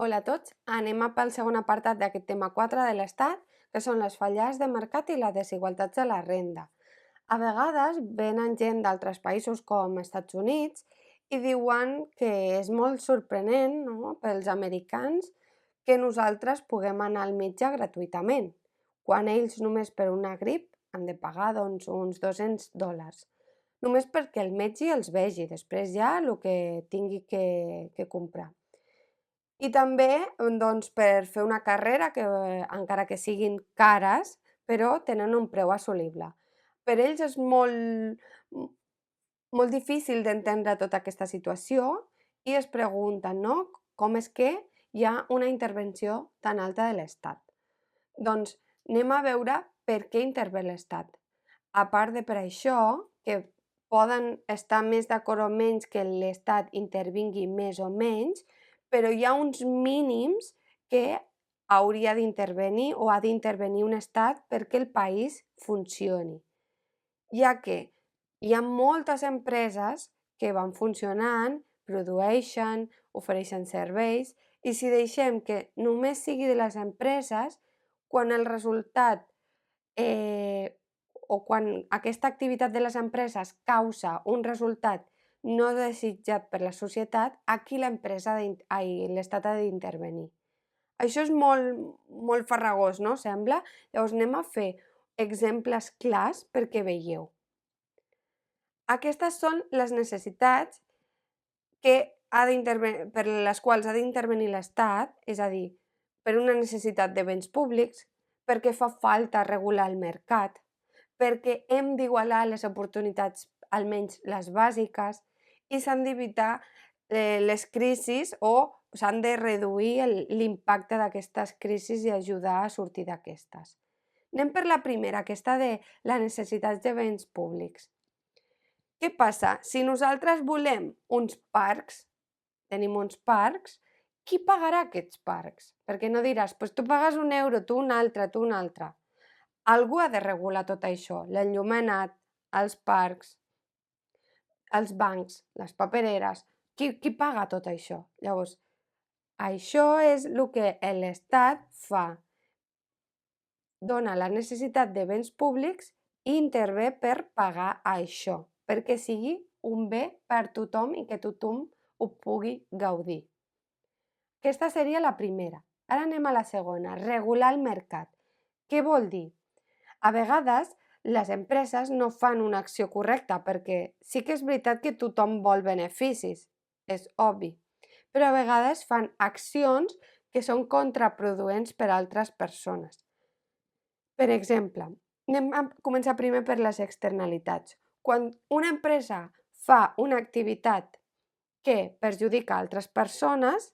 Hola a tots, anem pel segon apartat d'aquest tema 4 de l'Estat, que són les fallades de mercat i les desigualtats de la renda. A vegades venen gent d'altres països com Estats Units i diuen que és molt sorprenent, no, pels americans que nosaltres puguem anar al metge gratuïtament, quan ells només per una grip han de pagar doncs, uns $200, només perquè el metge els vegi, després ja el que tingui que comprar. I també, doncs, per fer una carrera que, encara que siguin cares, però tenen un preu assolible. Per ells és m molt difícil d'entendre tota aquesta situació i es pregunten, no, com és que hi ha una intervenció tan alta de l'Estat. Doncs anem a veure per què intervé l'Estat. A part de per això, que poden estar més d'acord o menys que l'Estat intervingui més o menys, però hi ha uns mínims que hauria d'intervenir o ha d'intervenir un Estat perquè el país funcioni, ja que hi ha moltes empreses que van funcionant, produeixen, ofereixen serveis, i si deixem que només sigui de les empreses, quan el resultat o quan aquesta activitat de les empreses causa un resultat no desitjat per la societat, aquí l'Estat ha d'intervenir. Això és molt farragós, no sembla? Llavors anem a fer exemples clars perquè veieu. Aquestes són les necessitats per les quals ha d'intervenir l'Estat, és a dir, per una necessitat de béns públics, perquè fa falta regular el mercat, perquè hem d'igualar les oportunitats, almenys les bàsiques, i s'han d'evitar les crisis o s'han de reduir l'impacte d'aquestes crisis i ajudar a sortir d'aquestes. Anem per la primera, aquesta de les necessitats de béns públics. Què passa? Si nosaltres volem uns parcs, tenim uns parcs, qui pagarà aquests parcs? Perquè no diràs, doncs tu pagues €1, tu un altre, tu un altre. Algú ha de regular tot això, l'enllumenat, els parcs, els bancs, les papereres, qui paga tot això? Llavors, això és el que l'Estat fa, dona la necessitat de béns públics i intervé per pagar això, perquè sigui un bé per tothom i que tothom ho pugui gaudir. Aquesta seria la primera. Ara anem a la segona, regular el mercat. Què vol dir? A vegades les empreses no fan una acció correcta perquè sí que és veritat que tothom vol beneficis, és obvi, però a vegades fan accions que són contraproduents per a altres persones. Per exemple, anem a començar primer per les externalitats. Quan una empresa fa una activitat que perjudica altres persones,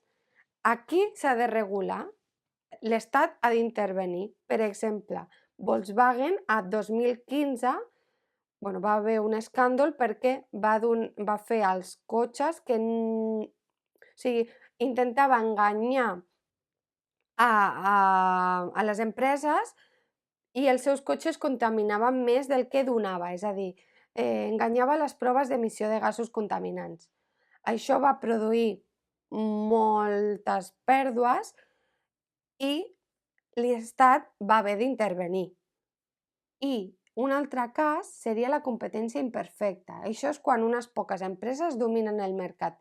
aquí s'ha de regular, l'Estat ha d'intervenir. Per exemple, Volkswagen a 2015 va haver un escàndol perquè va fer els cotxes que o sigui, intentava enganyar a les empreses i els seus cotxes contaminaven més del que donava, és a dir, enganyava les proves d'emissió de gasos contaminants. Això va produir moltes pèrdues i l'Estat va haver d'intervenir. I un altre cas seria la competència imperfecta. Això és quan unes poques empreses dominen el mercat.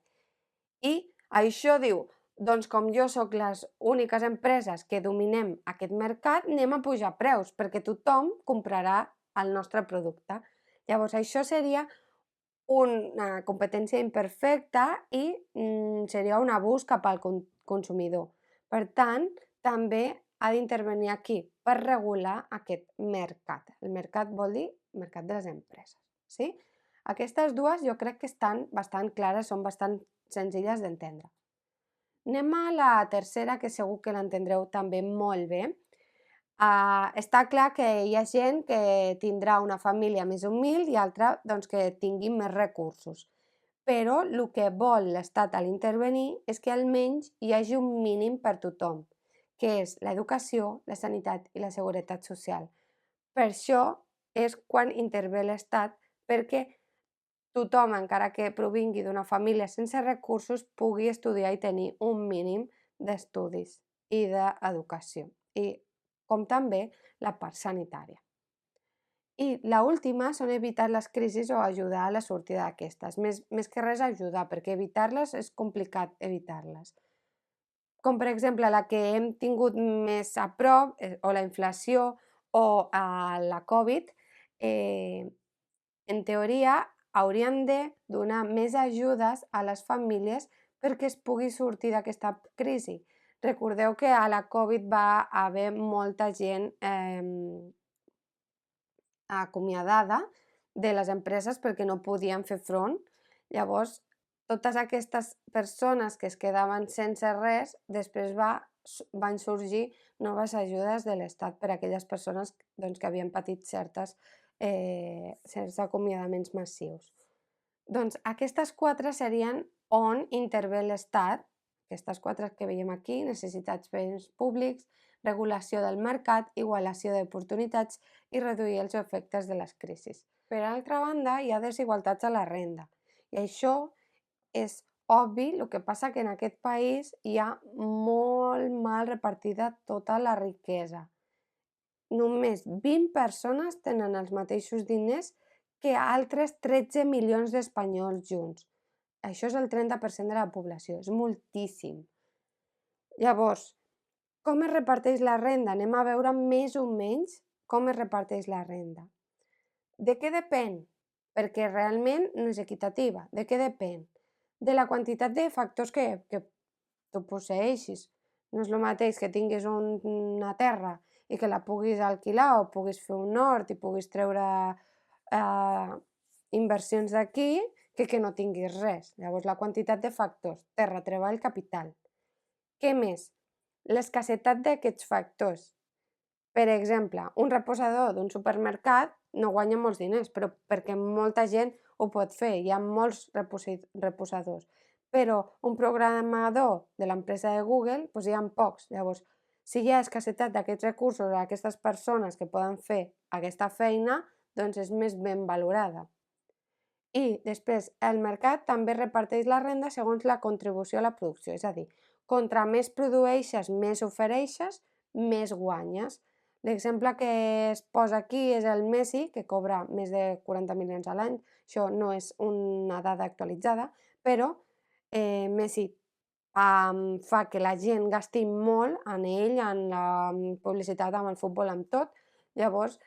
I això diu, doncs com jo sóc les úniques empreses que dominem aquest mercat, anem a pujar preus perquè tothom comprarà el nostre producte. Llavors això seria una competència imperfecta i seria un abús cap al consumidor. Per tant, també ha d'intervenir aquí per regular aquest mercat. El mercat vol dir mercat de les empreses, sí? Aquestes dues jo crec que estan bastant clares, són bastant senzilles d'entendre. Anem a la tercera, que segur que l'entendreu també molt bé. Està clar que hi ha gent que tindrà una família més humil i altra doncs, que tingui més recursos. Però el que vol l'Estat a l'intervenir és que almenys hi hagi un mínim per tothom, que és l'educació, la sanitat i la seguretat social. Per això és quan intervé l'Estat, perquè tothom, encara que provingui d'una família sense recursos, pugui estudiar i tenir un mínim d'estudis i d'educació, i com també la part sanitària. I l'última són evitar les crisis o ajudar a la sortida d'aquestes. Més que res ajudar, perquè evitar-les és complicat evitar-les. Com per exemple la que hem tingut més a prop, o la inflació o la Covid, en teoria hauríem de donar més ajudes a les famílies perquè es pugui sortir d'aquesta crisi. Recordeu que a la Covid va haver molta gent acomiadada de les empreses perquè no podien fer front. Llavors, totes aquestes persones que es quedaven sense res, després van sorgir noves ajudes de l'Estat per a aquelles persones que havien patit certs acomiadaments massius. Doncs aquestes 4 serien on intervé l'Estat, aquestes 4 que veiem aquí: necessitats béns públics, regulació del mercat, igualació d'oportunitats i reduir els efectes de les crisis. Per altra banda, hi ha desigualtats a la renda, i això és obvi, el que passa que en aquest país hi ha molt mal repartida tota la riquesa. Només 20 persones tenen els mateixos diners que altres 13 milions d'espanyols junts. Això és el 30% de la població, és moltíssim. Llavors, com es reparteix la renda? Anem a veure més o menys com es reparteix la renda. De què depèn? Perquè realment no és equitativa. De què depèn? De la quantitat de factors que tu posseeixis. No és el mateix que tinguis una terra i que la puguis alquilar o puguis fer un hort i puguis treure inversions d'aquí que no tinguis res. Llavors, la quantitat de factors: terra, treball, capital. Què més? L'escassetat d'aquests factors. Per exemple, un reposador d'un supermercat no guanya molts diners, però perquè molta gent ho pot fer, hi ha molts reposadors. Però un programador de l'empresa de Google, hi ha pocs. Llavors, si hi ha escassetat d'aquests recursos a aquestes persones que poden fer aquesta feina, doncs és més ben valorada. I després, el mercat també reparteix la renda segons la contribució a la producció, és a dir, contra més produeixes, més ofereixes, més guanyes. L'exemple que es posa aquí és el Messi, que cobra més de 40 milions a l'any. Això no és una dada actualitzada, però Messi fa que la gent gasti molt en ell, en la publicitat, amb el futbol, amb tot. Llavors,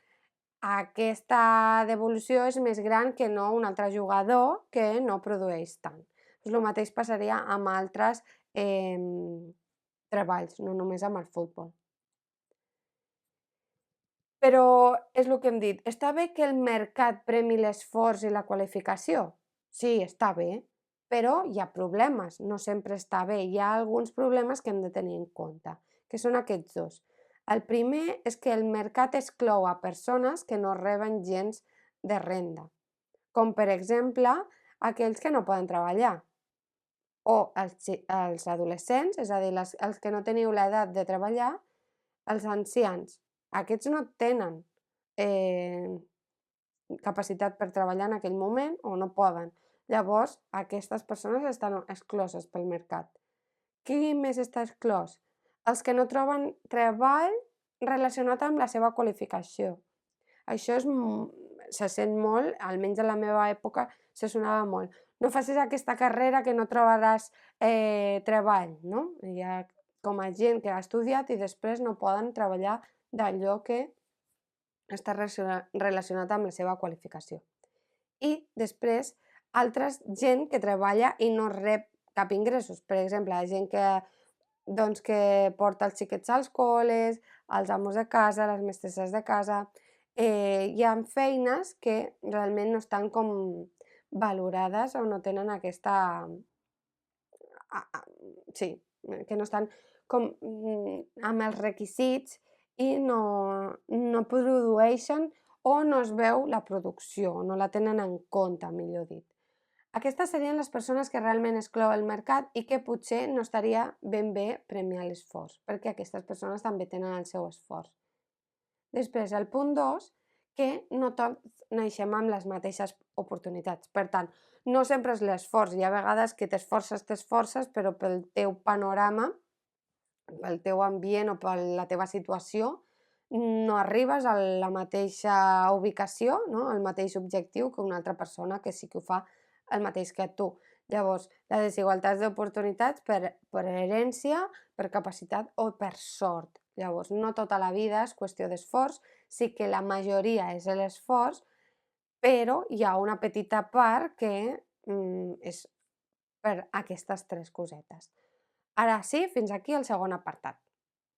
aquesta devolució és més gran que no un altre jugador que no produeix tant. El mateix passaria amb altres treballs, no només amb el futbol. Però és el que hem dit, està bé que el mercat premi l'esforç i la qualificació? Sí, està bé, però hi ha problemes, no sempre està bé. Hi ha alguns problemes que hem de tenir en compte, que són aquests dos. El primer és que el mercat exclou a persones que no reben gens de renda, com per exemple aquells que no poden treballar, o els adolescents, és a dir, els que no teniu l'edat de treballar, els ancians. Aquests no tenen capacitat per treballar en aquell moment o no poden. Llavors, aquestes persones estan excloses pel mercat. Qui més està exclòs? Els que no troben treball relacionat amb la seva qualificació. Això se sent molt, almenys a la meva època se sonava molt. No facis aquesta carrera que no trobaràs treball, no? Hi ha com a gent que ha estudiat i després no poden treballar d'allò que està relacionat amb la seva qualificació. I després, gent que treballa i no rep cap ingressos. Per exemple, la gent que porta els xiquets als col·les, els amos de casa, les mestresses de casa. Hi ha feines que realment no estan com valorades o no tenen aquesta... Sí, que no estan com amb els requisits i no produeixen o no es veu la producció, no la tenen en compte, millor dit. Aquestes serien les persones que realment exclou el mercat i que potser no estaria ben bé premiar l'esforç, perquè aquestes persones també tenen el seu esforç. Després, el punt 2, que no tots naixem amb les mateixes oportunitats. Per tant, no sempre és l'esforç. Hi ha vegades que t'esforces, però pel teu panorama pel teu ambient o per la teva situació, no arribes a la mateixa ubicació, no? Al mateix objectiu que una altra persona que sí que ho fa el mateix que tu. Llavors, les desigualtats d'oportunitats per herència, per capacitat o per sort. Llavors, no tota la vida és qüestió d'esforç, sí que la majoria és l'esforç, però hi ha una petita part que és per aquestes tres cosetes. Ara sí, fins aquí el segon apartat.